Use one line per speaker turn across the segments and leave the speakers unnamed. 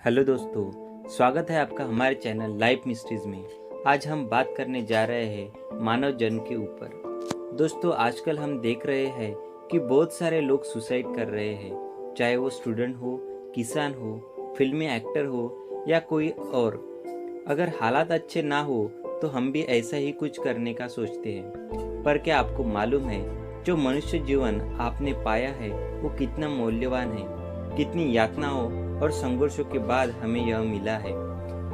Hello दोस्तों, स्वागत है आपका हमारे चैनल लाइफ मिस्ट्रीज में। आज हम बात करने जा रहे हैं मानव जन्म के ऊपर। दोस्तों, आजकल हम देख रहे हैं कि बहुत सारे लोग सुसाइड कर रहे हैं, चाहे वो स्टूडेंट हो, किसान हो, फिल्मी एक्टर हो या कोई और। अगर हालात अच्छे ना हो तो हम भी ऐसा ही कुछ करने का सोचते हैं। पर क्या आपको मालूम है, जो मनुष्य जीवन आपने पाया है वो कितना मूल्यवान है, कितनी यातनाओं और संघर्षों के बाद हमें यह मिला है।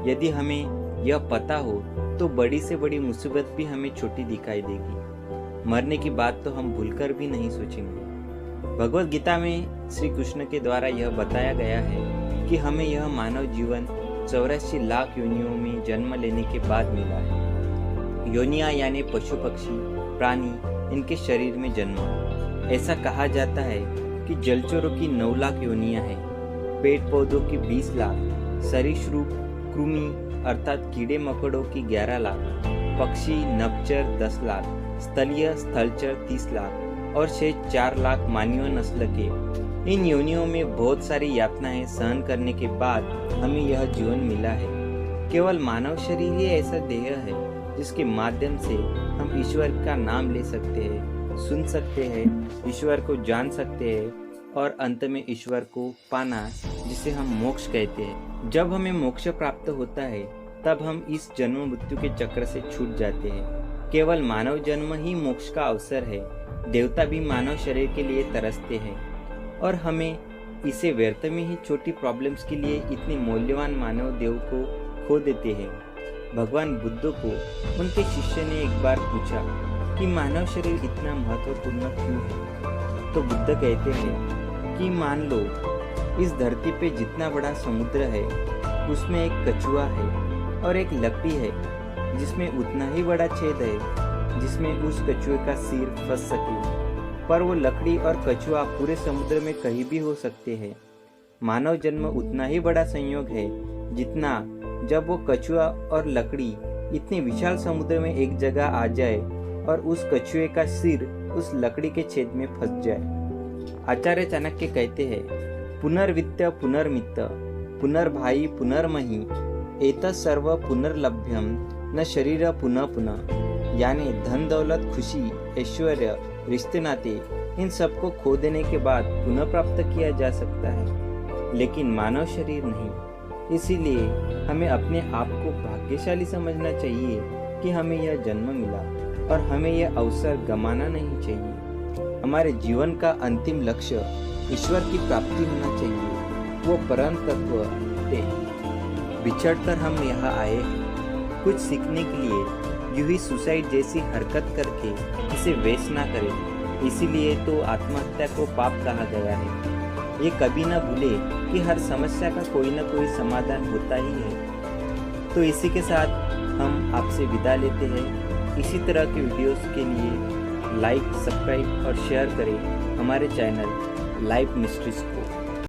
यदि हमें यह पता हो तो बड़ी से बड़ी मुसीबत भी हमें छोटी दिखाई देगी। मरने की बात तो हम भूलकर भी नहीं सोचेंगे। भगवत गीता में श्री कृष्ण के द्वारा यह बताया गया है कि हमें यह मानव जीवन 84 लाख योनियों में जन्म लेने के बाद मिला है। योनियां यानी पशु पक्षी प्राणी, इनके शरीर में जन्म। ऐसा कहा जाता है कि जलचरों की 9 लाख योनियां हैं, पेड़ पौधों की 20 लाख, सरीसृप कृमि अर्थात कीड़े मकोड़ों की 11 लाख, पक्षी नभचर 10 लाख, स्थलीय स्थलचर 30 लाख और शेष 4 लाख मानवीय नस्ल के। इन योनियों में बहुत सारी यातनाएं सहन करने के बाद हमें यह जीवन मिला है। केवल मानव शरीर ही ऐसा देह है जिसके माध्यम से हम ईश्वर का नाम ले सकते हैं, सुन सकते हैं, ईश्वर को जान सकते हैं और अंत में ईश्वर को पाना, जिसे हम मोक्ष कहते हैं। जब हमें मोक्ष प्राप्त होता है तब हम इस जन्म मृत्यु के चक्र से छूट जाते हैं। केवल मानव जन्म ही मोक्ष का अवसर है। देवता भी मानव शरीर के लिए तरसते हैं और हमें इसे व्यर्थ में ही छोटी प्रॉब्लम्स के लिए इतने मूल्यवान मानव देव को खो देते हैं। भगवान बुद्ध को उनके शिष्य ने एक बार पूछा कि मानव शरीर इतना महत्वपूर्ण क्यों है। तो बुद्ध कहते हैं कि मान लो इस धरती पे जितना बड़ा समुद्र है उसमें एक कछुआ है और एक लकड़ी है जिसमें उतना ही बड़ा छेद है जिसमें उस कछुए का सिर फंस सके। पर वो लकड़ी और कछुआ पूरे समुद्र में कहीं भी हो सकते हैं। मानव जन्म उतना ही बड़ा संयोग है जितना जब वो कछुआ और लकड़ी इतने विशाल समुद्र में एक जगह आ जाए और उस कछुए का सिर उस लकड़ी के छेद में फंस जाए। आचार्य चाणक्य कहते हैं, पुनर्वित्त पुनर्मित्त पुनर्भाई पुनर्मही एतत् सर्व पुनर्लभ्यम न शरीर पुनः पुनः। यानी धन दौलत खुशी ऐश्वर्य रिश्ते नाते, इन सबको खो देने के बाद पुनः प्राप्त किया जा सकता है, लेकिन मानव शरीर नहीं। इसीलिए हमें अपने आप को भाग्यशाली समझना चाहिए कि हमें यह जन्म मिला और हमें यह अवसर गंवाना नहीं चाहिए। हमारे जीवन का अंतिम लक्ष्य ईश्वर की प्राप्ति होना चाहिए, वो परम तत्व है। बिछड़कर हम यहाँ आए हैं कुछ सीखने के लिए, यूं ही सुसाइड जैसी हरकत करके इसे वेस्ट ना करें। इसीलिए तो आत्महत्या को पाप कहा गया है। ये कभी ना भूले कि हर समस्या का कोई ना कोई समाधान होता ही है। तो इसी के साथ हम आपसे विदा लेते हैं। इसी तरह के वीडियोस के लिए लाइक, सब्सक्राइब और शेयर करें हमारे चैनल लाइफ मिस्ट्रीज को।